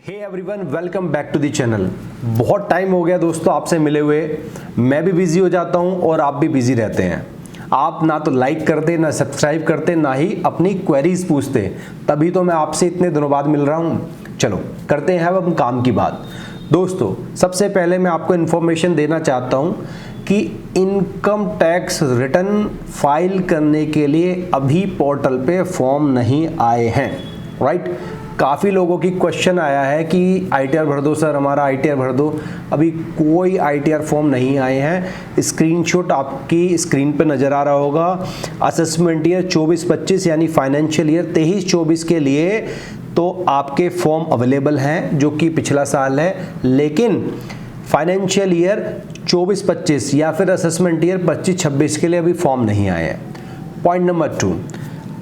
Hey everyone, welcome back to the channel. बहुत time हो गया दोस्तों आपसे मिले हुए। मैं भी बिजी हो जाता हूं और आप भी बिजी रहते हैं। आप ना तो लाइक करते, ना सब्सक्राइब करते, ना ही अपनी क्वेरीज पूछते। तभी तो मैं आपसे इतने दिनों बाद मिल रहा हूं। चलो करते हैं अब हम काम की बात। दोस्तों सबसे पहले मैं आपको इन्फॉर्मेशन देना चाहता हूं कि इनकम टैक्स रिटर्न फाइल करने के लिए अभी पोर्टल पे फॉर्म नहीं आए हैं, राइट। काफ़ी लोगों की क्वेश्चन आया है कि ITR भर दो सर, हमारा ITR भर दो। अभी कोई ITR फॉर्म नहीं आए हैं। स्क्रीनशॉट आपकी स्क्रीन पे नज़र आ रहा होगा। असेसमेंट ईयर 24-25 यानी फाइनेंशियल ईयर 23-24 के लिए तो आपके फॉर्म अवेलेबल हैं, जो कि पिछला साल है। लेकिन फाइनेंशियल ईयर 24-25 या फिर असेसमेंट ईयर 25-26 के लिए अभी फॉर्म नहीं आए हैं। पॉइंट नंबर 2,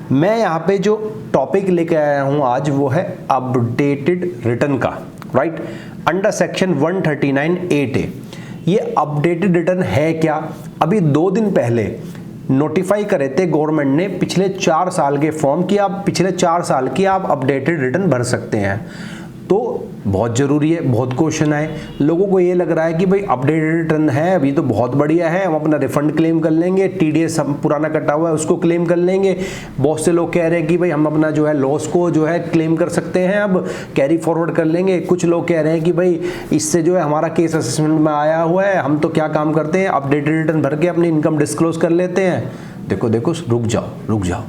मैं यहाँ पे जो टॉपिक लेके आया हूँ आज वो है अपडेटेड रिटर्न का, राइट। अंडर सेक्शन 139(8)A ये अपडेटेड रिटर्न है क्या। अभी 2 दिन पहले नोटिफाई करे थे गवर्नमेंट ने पिछले 4 साल के फॉर्म कि आप पिछले 4 साल की आप अपडेटेड रिटर्न भर सकते हैं। तो बहुत ज़रूरी है। बहुत क्वेश्चन आए, लोगों को ये लग रहा है कि भाई अपडेटेड रिटर्न है अभी तो बहुत बढ़िया है, हम अपना रिफंड क्लेम कर लेंगे, TDS हम पुराना कटा हुआ है उसको क्लेम कर लेंगे। बहुत से लोग कह रहे हैं कि भाई हम अपना जो है लॉस को जो है क्लेम कर सकते हैं, अब कैरी फॉरवर्ड कर लेंगे। कुछ लोग कह रहे हैं कि भाई इससे जो है हमारा केस असेसमेंट में आया हुआ है, हम तो क्या काम करते हैं, अपडेटेड रिटर्न भर के अपनी इनकम डिस्क्लोज कर लेते हैं। देखो रुक जाओ,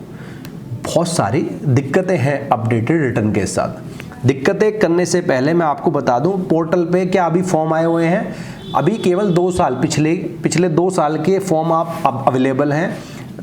बहुत सारी दिक्कतें हैं अपडेटेड रिटर्न के साथ। दिक्कतें करने से पहले मैं आपको बता दूं, पोर्टल पे क्या अभी फॉर्म आए हुए हैं। अभी केवल 2 साल पिछले 2 साल के फॉर्म आप अवेलेबल हैं,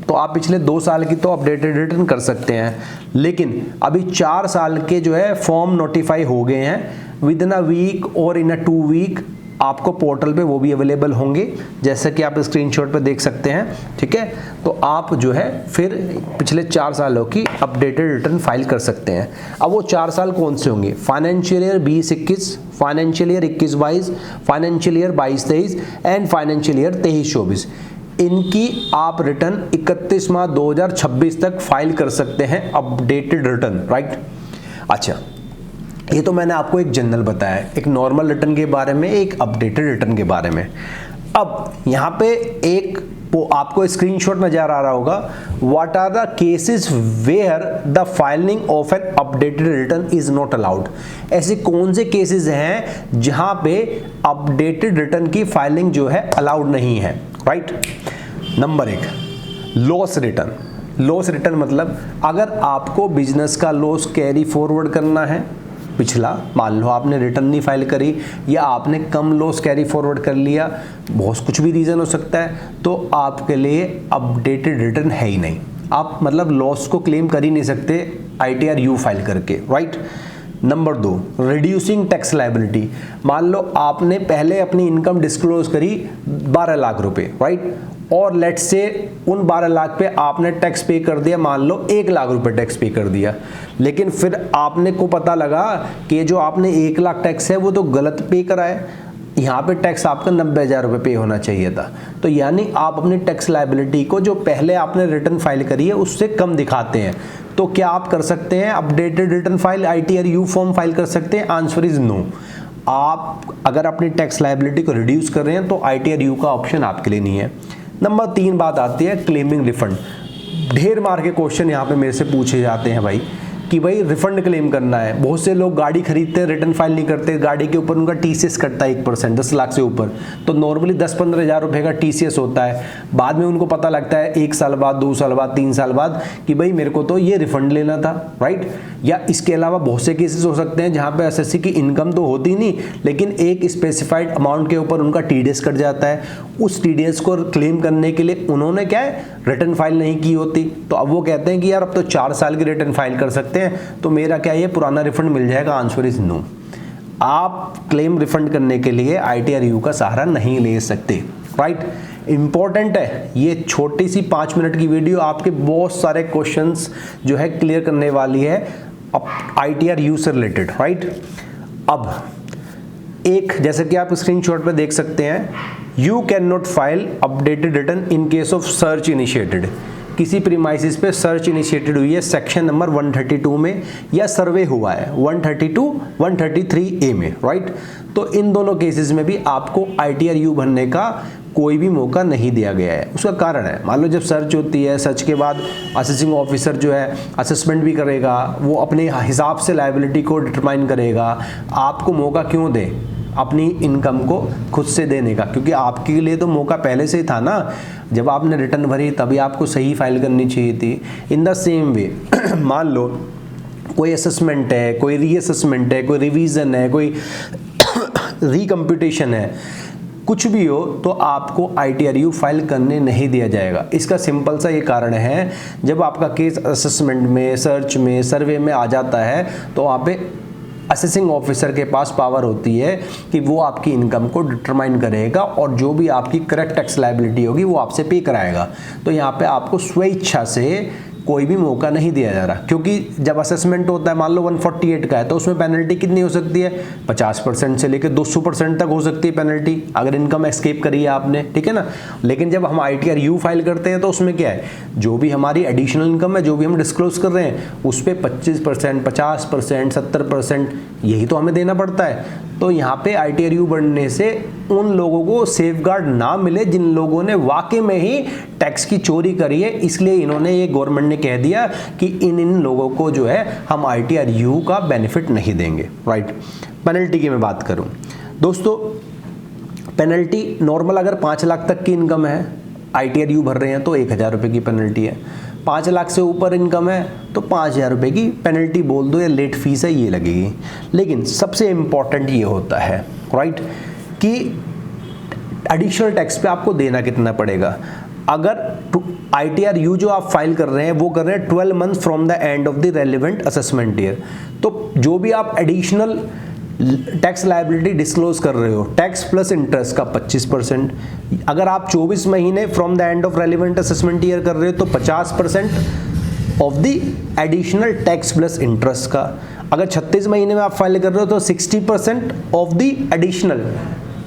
तो आप पिछले 2 साल की तो अपडेटेड रिटर्न कर सकते हैं। लेकिन अभी 4 साल के जो है फॉर्म नोटिफाई हो गए हैं। विद इन अ वीक और इन अ 2 वीक आपको पोर्टल पे वो भी अवेलेबल होंगे, जैसा कि आप स्क्रीनशॉट पे देख सकते हैं, ठीक है। तो आप जो है फिर पिछले 4 सालों की अपडेटेड रिटर्न फाइल कर सकते हैं। अब वो 4 साल कौन से होंगे, financial year 20-21, financial year 21-22, financial year 22-23 and financial year 23-24। इनकी आप रिटर्न 31 मार्च 2026 तक फाइल कर सकते हैं अपडेटेड रिटर्न, राइट। अच्छा, ये तो मैंने आपको एक जनरल बताया, एक नॉर्मल रिटर्न के बारे में, एक अपडेटेड रिटर्न के बारे में। अब यहाँ पे एक आपको स्क्रीनशॉट नजर आ रहा होगा, what are the cases where the filing of an updated return is not allowed. ऐसे कौन से केसेस हैं जहां पे अपडेटेड रिटर्न की फाइलिंग जो है अलाउड नहीं है, right. Number 1, loss return. Loss return मतलब अगर आपको बिजनेस का लॉस कैरी फॉरवर्ड करना है, पिछला मान लो आपने रिटर्न नहीं फाइल करी या आपने कम लॉस कैरी फॉरवर्ड कर लिया, बहुत कुछ भी रीज़न हो सकता है, तो आपके लिए अपडेटेड रिटर्न है ही नहीं। आप मतलब लॉस को क्लेम कर ही नहीं सकते ITR फाइल करके, right. Number 2, reducing tax liability. मान लो आपने पहले अपनी इनकम डिस्क्लोज करी 12 लाख रुपए, राइट, और लेट्स से उन 12 लाख पे आपने टैक्स पे कर दिया, मान लो 1 लाख रुपए टैक्स पे कर दिया। लेकिन फिर आपने को पता लगा कि जो आपने 1 लाख टैक्स है वो तो गलत पे करा है, यहाँ पे टैक्स आपका 90,000 रुपये पे होना चाहिए था। तो यानी आप अपनी टैक्स लायबिलिटी को जो पहले आपने रिटर्न फाइल करी है उससे कम दिखाते हैं। तो क्या आप कर सकते हैं updated return file, ITR form file कर सकते हैं? Answer is no. आप अगर अपनी टैक्स लायबिलिटी को रिड्यूस कर रहे हैं तो ITR का ऑप्शन आपके लिए नहीं है। नंबर 3 बात आती है क्लेमिंग रिफंड। ढेर मार के क्वेश्चन यहाँ पे मेरे से पूछे जाते हैं भाई कि भाई रिफंड क्लेम करना है। बहुत से लोग गाड़ी खरीदते हैं, रिटर्न फाइल नहीं करते, गाड़ी के ऊपर उनका TCS कटता है 1%, 10 लाख से ऊपर, तो नॉर्मली 10-15 हज़ार रुपये का TCS होता है। बाद में उनको पता लगता है 1 साल बाद, 2 साल बाद, 3 साल बाद कि भाई मेरे को तो ये रिफंड लेना था, राइट। या इसके अलावा बहुत से केसेस हो सकते हैं जहाँ पे SSC की इनकम तो होती नहीं, लेकिन एक स्पेसिफाइड अमाउंट के ऊपर उनका TDS कट जाता है। उस TDS को क्लेम करने के लिए उन्होंने क्या है, रिटर्न फाइल नहीं की होती, तो अब वो कहते हैं कि यार अब तो 4 साल की रिटर्न फाइल कर सकते हैं, तो मेरा क्या ये पुराना रिफंड मिल जाएगा? Answer is no. आप क्लेम रिफंड करने के लिए ITR का सहारा नहीं ले सकते, राइट। इंपॉर्टेंट है ये छोटी सी 5 मिनट की वीडियो, आपके बहुत सारे क्वेश्चंस जो है क्लियर करने वाली है ITR से रिलेटेड, राइट। अब एक जैसे कि आप स्क्रीनशॉट पे देख सकते हैं, you can not file updated return in case of search initiated. किसी प्रीमाइसिस पे सर्च इनिशिएटेड हुई है सेक्शन नंबर 132 में, या सर्वे हुआ है 132 133A में, राइट। तो इन दोनों केसेस में भी आपको ITRU भरने का कोई भी मौका नहीं दिया गया है। उसका कारण है, मान लो जब सर्च होती है, सर्च के बाद असेसिंग ऑफिसर जो है असेसमेंट भी करेगा, वो अपने हिसाब से लायबिलिटी को डिटरमाइन करेगा। आपको मौका क्यों दे अपनी इनकम को खुद से देने का? क्योंकि आपके लिए तो मौका पहले से ही था ना, जब आपने रिटर्न भरी तभी आपको सही फाइल करनी चाहिए थी। इन द सेम वे मान लो कोई असेसमेंट है, कोई रीअसेसमेंट है, कोई रिवीजन है, कोई रिकम्प्यूटेशन है, कुछ भी हो तो आपको ITRU फाइल करने नहीं दिया जाएगा। इसका सिंपल सा ये कारण है, जब आपका केस असेसमेंट में, सर्च में, सर्वे में आ जाता है तो वहाँ पे असेसिंग ऑफिसर के पास पावर होती है कि वो आपकी इनकम को डिटरमाइन करेगा और जो भी आपकी करेक्ट टैक्स लायबिलिटी होगी वो आपसे पे कराएगा। तो यहाँ पे आपको स्वेच्छा से कोई भी मौका नहीं दिया जा रहा, क्योंकि जब असेसमेंट होता है मान लो 148 का है तो उसमें पेनल्टी कितनी हो सकती है? 50% से लेकर 200% तक हो सकती है पेनल्टी, अगर इनकम एस्केप करी है आपने, ठीक है ना। लेकिन जब हम ITRU फाइल करते हैं तो उसमें क्या है, जो भी हमारी एडिशनल इनकम है, जो भी हम डिस्क्लोज कर रहे हैं, उस पर 25%, 50%, 70% यही तो हमें देना पड़ता है। तो यहाँ पे ITRU बढ़ने से उन लोगों को सेफगार्ड ना मिले जिन लोगों ने वाकई में ही टैक्स की चोरी करी है, इसलिए इन्होंने, ये गवर्नमेंट ने कह दिया कि इन लोगों को जो है हम ITRU का बेनिफिट नहीं देंगे, राइट। पेनल्टी की मैं बात करूं दोस्तों, पेनल्टी नॉर्मल अगर 5 लाख तक की इनकम है, ITRU भर रहे हैं तो 1000 रुपये की पेनल्टी है। 5 लाख से ऊपर इनकम है तो 5000 रुपये की पेनल्टी बोल दो, या लेट फीस है, ये लगेगी। लेकिन सबसे इम्पॉर्टेंट ये होता है, राइट, कि एडिशनल टैक्स पे आपको देना कितना पड़ेगा। अगर ITRU जो आप फाइल कर रहे हैं वो कर रहे हैं 12 month from the end of the relevant assessment year, तो जो भी आप एडिशनल टैक्स लायबिलिटी डिस्क्लोज कर रहे हो, टैक्स प्लस इंटरेस्ट का 25%, अगर आप 24 महीने from the end of relevant assessment year कर रहे हो तो 50% of the additional tax plus interest का, अगर 36 महीने में आप फाइल कर रहे हो तो 60% of the additional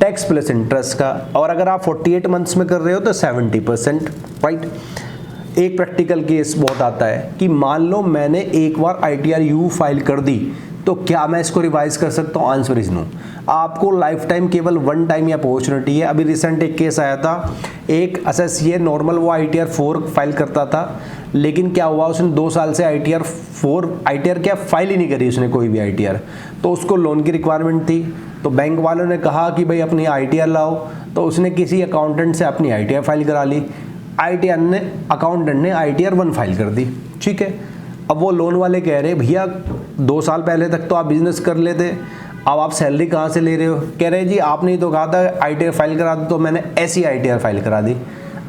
tax plus interest का, और अगर आप 48 मंथ्स में कर रहे हो तो 70%, राइट। एक प्रैक्टिकल केस बहुत आता है कि मान लो मैंने एक बार ITRU फाइल कर दी तो क्या मैं इसको रिवाइज कर सकता हूँ? Answer is no. आपको लाइफ टाइम केवल 1 टाइम अपॉर्चुनिटी है। अभी रिसेंट एक केस आया था, एक असेसिए नॉर्मल वो ITR 4 फाइल करता था, लेकिन क्या हुआ, उसने 2 साल से ITR क्या फाइल ही नहीं करी उसने, कोई भी ITR। तो उसको लोन की रिक्वायरमेंट थी, तो बैंक वालों ने कहा कि भाई अपनी ITR लाओ, तो उसने किसी अकाउंटेंट से अपनी ITR फाइल करा ली। अकाउंटेंट ने ITR 1 फाइल कर दी, ठीक है। अब वो लोन वाले कह रहे भैया 2 साल पहले तक तो आप बिजनेस कर लेते, अब आप सैलरी कहाँ से ले रहे हो? कह रहे जी आपने तो कहा था ITR फाइल करा दो, तो मैंने ऐसी ITR फाइल करा दी।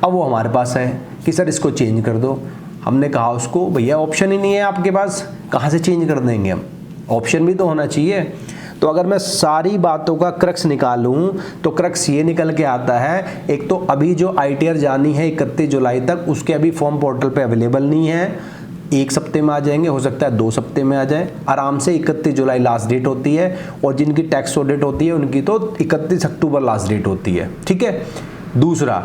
अब वो हमारे पास है कि सर इसको चेंज कर दो। हमने कहा उसको भैया ऑप्शन ही नहीं है आपके पास, कहाँ से चेंज कर देंगे हम, ऑप्शन भी तो होना चाहिए। तो अगर मैं सारी बातों का क्रक्स निकालूं तो क्रक्स ये निकल के आता है, एक तो अभी जो ITR जानी है 31 जुलाई तक, उसके अभी फॉर्म पोर्टल पे अवेलेबल नहीं है। 1 हफ्ते में आ जाएंगे, हो सकता है 2 हफ्ते में आ जाए आराम से। 31 जुलाई लास्ट डेट होती है, और जिनकी टैक्स ऑडिट होती है उनकी तो 31 अक्टूबर लास्ट डेट होती है, ठीक है। दूसरा,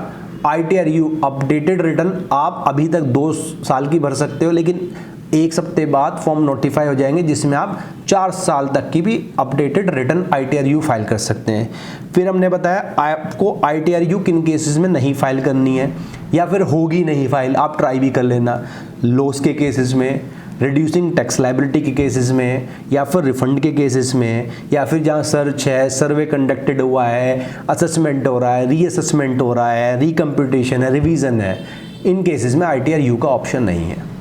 ITRU अपडेटेड रिटर्न आप अभी तक 2 साल की भर सकते हो, लेकिन 1 हफ्ते बाद फॉर्म नोटिफाई हो जाएंगे जिसमें आप 4 साल तक की भी अपडेटेड रिटर्न ITRU फाइल कर सकते हैं। फिर हमने बताया आपको ITRU किन केसेस में नहीं फाइल करनी है, या फिर होगी नहीं फाइल, आप ट्राई भी कर लेना। लॉस के केसेस में, रिड्यूसिंग टैक्स लायबिलिटी के केसेस में, या फिर रिफंड के केसेस में, या फिर जहाँ सर्च है, सर्वे कंडक्टेड हुआ है, असेसमेंट हो रहा है, रीअसेसमेंट हो रहा है, रिकम्प्यूटेशन है, रिवीजन है, इन केसेस में ITRU का ऑप्शन नहीं है।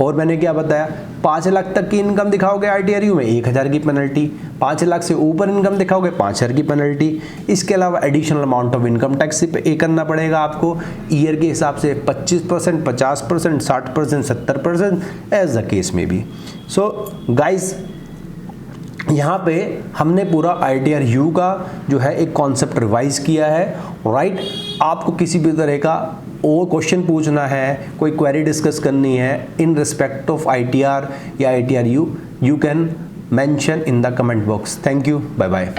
और मैंने क्या बताया, 5 लाख तक की इनकम दिखाओगे ITRU में 1000 की पेनल्टी, 5 लाख से ऊपर इनकम दिखाओगे 5000 की पेनल्टी। इसके अलावा additional amount of income tax पे करना पड़ेगा आपको ईयर के हिसाब से 25%, 50%, 60%, 70% एज द केस में भी। सो गाइज, यहाँ पे हमने पूरा ITRU का जो है एक कॉन्सेप्ट रिवाइज किया है, राइट। आपको किसी भी तरह का और क्वेश्चन पूछना है, कोई क्वेरी डिस्कस करनी है इन रिस्पेक्ट ऑफ ITR या ITRU, you can mention in the comment box. Thank you, bye bye.